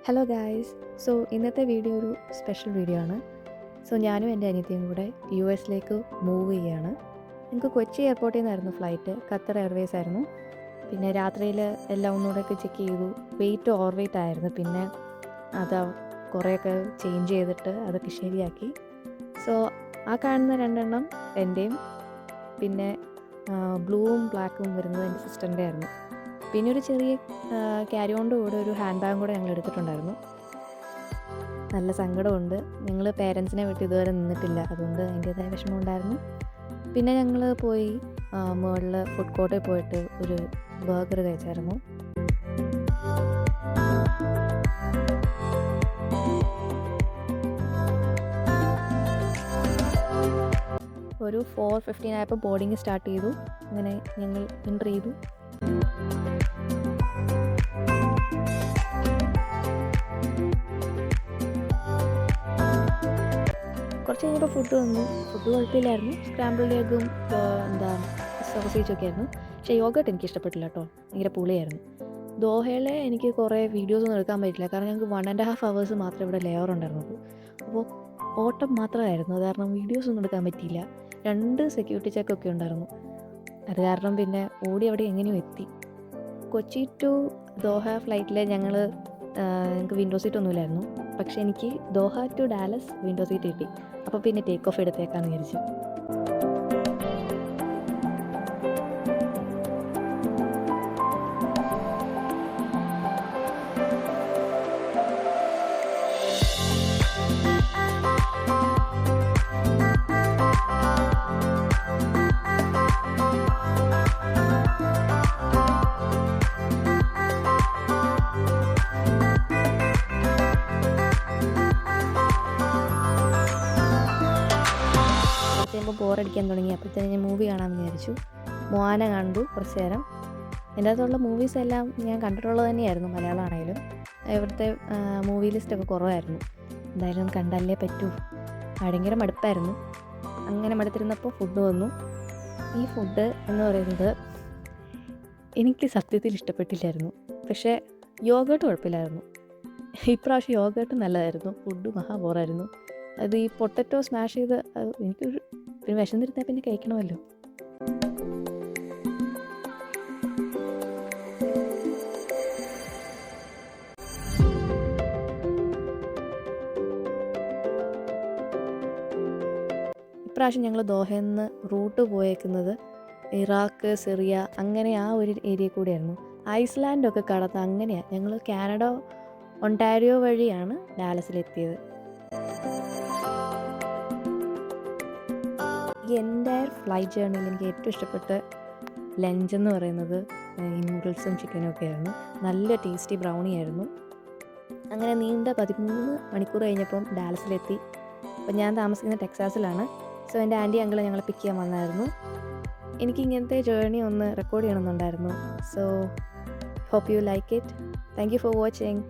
Hello guys. ഇന്നത്തെ video ഒരു special video ആണ്. ഞാനും എൻ്റെ അനിയത്തിയും കൂടെ US മൂവ് ചെയ്യുകയാണ്. ഞങ്ങൾക്ക് കൊച്ചി എയർപോർട്ടിൽ നിന്നായിരുന്നു ഫ്ലൈറ്റ്. ഖത്തർ എയർവേസ് ആയിരുന്നു. പിന്നെ രാത്രിയിൽ എല്ലാം ഒന്നുകൂടെയൊക്കെ ചെക്ക് ചെയ്തു. വെയിറ്റ് ഓവർ വെയിറ്റ് ആയിരുന്നു. പിന്നെ അത് കുറേയൊക്കെ ചേഞ്ച് ചെയ്തിട്ട് അതൊക്കെ ശരിയാക്കി. ആ കാണുന്ന രണ്ടെണ്ണം എൻ്റെയും, പിന്നെ ബ്ലൂവും ബ്ലാക്കും വരുന്നത് എൻ്റെ സിസ്റ്ററിൻ്റെ ആയിരുന്നു. പിന്നെ ഒരു ചെറിയ ക്യാരി ഓണിൻ്റെ കൂടെ ഒരു ഹാൻഡ് ബാഗും കൂടെ ഞങ്ങൾ എടുത്തിട്ടുണ്ടായിരുന്നു. നല്ല സങ്കടമുണ്ട്. ഞങ്ങൾ പേരൻസിനെ വിട്ട് ഇതുവരെ നിന്നിട്ടില്ല, അതുകൊണ്ട് അതിൻ്റേതായ വിഷമം ഉണ്ടായിരുന്നു. പിന്നെ ഞങ്ങൾ പോയി മുകളിൽ ഫുഡ് കോർട്ടിൽ പോയിട്ട് ഒരു ബർഗർ കഴിച്ചായിരുന്നു. ഒരു 4:15 ആയപ്പോൾ ബോർഡിങ് സ്റ്റാർട്ട് ചെയ്തു. അങ്ങനെ ഞങ്ങൾ എൻ്റർ ചെയ്തു. കുറച്ച് കഴിഞ്ഞപ്പോൾ ഫുഡ് വന്നു. ഫുഡ് കുഴപ്പമില്ലായിരുന്നു. സ്ക്രാമ്പിൾഡ് എഗ്ഗും സോസേജൊക്കെ ആയിരുന്നു. പക്ഷേ യോഗട്ട് എനിക്ക് ഇഷ്ടപ്പെട്ടില്ല കേട്ടോ. ഭയങ്കര പുളിയായിരുന്നു. ദോഹയിലെ എനിക്ക് കുറേ വീഡിയോസൊന്നും എടുക്കാൻ പറ്റില്ല, കാരണം ഞങ്ങൾക്ക് 1.5 hours മാത്രമേ ഇവിടെ ലെയർ ഉണ്ടായിരുന്നുള്ളൂ. അപ്പോൾ ഓട്ടം മാത്രമായിരുന്നു. അത് കാരണം വീഡിയോസൊന്നും എടുക്കാൻ പറ്റിയില്ല. 2 സെക്യൂരിറ്റി ചെക്കൊക്കെ ഉണ്ടായിരുന്നു. അത് കാരണം പിന്നെ ഓടി അവിടെ എങ്ങനെയോ എത്തി. കൊച്ചി ടു ദോഹ ഫ്ലൈറ്റിൽ ഞങ്ങൾക്ക് വിൻഡോ സീറ്റ് ഒന്നുമില്ലായിരുന്നു. പക്ഷേ എനിക്ക് Doha to Dallas window seat കിട്ടി. അപ്പോൾ പിന്നെ ടേക്ക് ഓഫ് എടുത്തേക്കാന്ന് വിചാരിച്ചു. കുറച്ച് ബോറടിക്കാൻ തുടങ്ങി. അപ്പോഴത്തേനും ഞാൻ മൂവി കാണാമെന്ന് വിചാരിച്ചു. മോന കണ്ടു കുറച്ച് നേരം. എൻ്റെ അകത്തുള്ള മൂവീസ് എല്ലാം ഞാൻ കണ്ടിട്ടുള്ളത് തന്നെയായിരുന്നു, മലയാളമാണെങ്കിലും. ഇവിടുത്തെ മൂവി ലിസ്റ്റൊക്കെ കുറവായിരുന്നു. എന്തായാലും കണ്ടല്ലേ പറ്റൂ. ഭയങ്കര മടുപ്പായിരുന്നു. അങ്ങനെ മടുത്തിരുന്നപ്പോൾ ഫുഡ് വന്നു. ഈ ഫുഡ് എന്ന് പറയുന്നത് എനിക്ക് സത്യത്തിൽ ഇഷ്ടപ്പെട്ടില്ലായിരുന്നു. പക്ഷേ യോഗട്ട് കുഴപ്പമില്ലായിരുന്നു. ഇപ്രാവശ്യം യോഗട്ട് നല്ലതായിരുന്നു. ഫുഡ് മഹാ ബോറായിരുന്നു. അത് ഈ പൊട്ടറ്റോ സ്മാഷ് ചെയ്ത് എനിക്കൊരു വിശന്നിരുന്നാൽ പിന്നെ കഴിക്കണമല്ലോ. ഇപ്രാവശ്യം ഞങ്ങൾ ദോഹയിൽ നിന്ന് റൂട്ട് പോയേക്കുന്നത് ഇറാഖ്, സിറിയ, അങ്ങനെ ആ ഒരു ഏരിയ കൂടെയായിരുന്നു. ഐസ്ലാൻഡൊക്കെ കടന്ന് അങ്ങനെയാണ് ഞങ്ങൾ കാനഡ ഒണ്ടാരിയോ വഴിയാണ് ഡാലസിലെത്തിയത്. ഈ എൻ്റയർ ഫ്ലൈറ്റ് ജേർണിയിൽ എനിക്ക് ഏറ്റവും ഇഷ്ടപ്പെട്ട ലഞ്ചെന്ന് പറയുന്നത് നൂഡിൽസും ചിക്കനും ഒക്കെ ആയിരുന്നു. നല്ല ടേസ്റ്റി ബ്രൗണി ആയിരുന്നു. അങ്ങനെ നീണ്ട 13 മണിക്കൂർ കഴിഞ്ഞപ്പം ഡാലസിലെത്തി. അപ്പോൾ ഞാൻ താമസിക്കുന്ന ടെക്സാസിലാണ്. എൻ്റെ ആൻറ്റി അങ്കിൾ ഞങ്ങളെ പിക്ക് ചെയ്യാൻ വന്നായിരുന്നു. എനിക്ക് ഇങ്ങനത്തെ ജേർണി ഒന്ന് റെക്കോർഡ് ചെയ്യണമെന്നുണ്ടായിരുന്നു. Hope you like it. Thank you for watching.